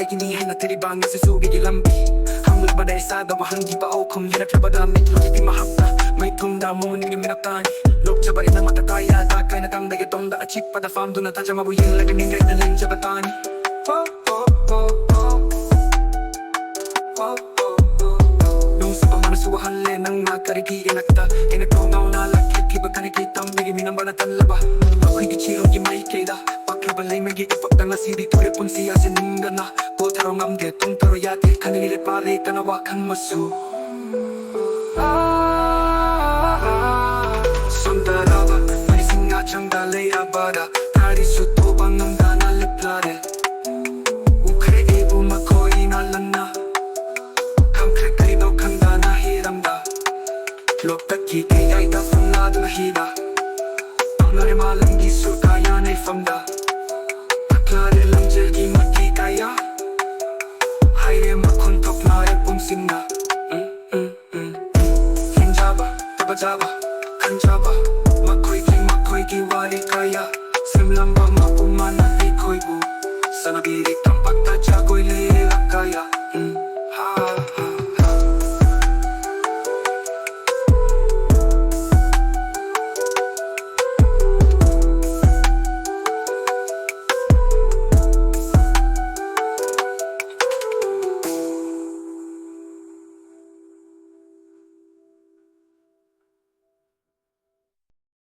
kinihin at tiribang nasusugid ilambi Hamul ba dahil sa dawahang di ba o kung hirap na ba damit Lugit di mahapta may tunda mo nigi minakani Log sa bait na matataya takay na tang dagitong da achik pada fam do na taja mabuying lagi ningay na lang sa batani Oh oh oh oh Oh oh oh Nung sa pamanasuhan le nang nagkariki inakta Inagtungaw na lakit kibag kanikitang bigi minabanatan laba Ako'y kichirong gimaikeda Balay may giipak na nasiri Turi pun siya sininggan na Potarong amde tong taro yate Kanililit pare kanawakan masu Sundaraba Manising nga siyang dalay abada Tari suto bang ang danaliplare Ukre ibu makoy nalan na Kamkre kayo kanda na hiramda Loktak kiti ay tafang na hida Ang narimalang gisur kaya na ifamda Klare lang jadi mati kaya Haye makontok na epong singa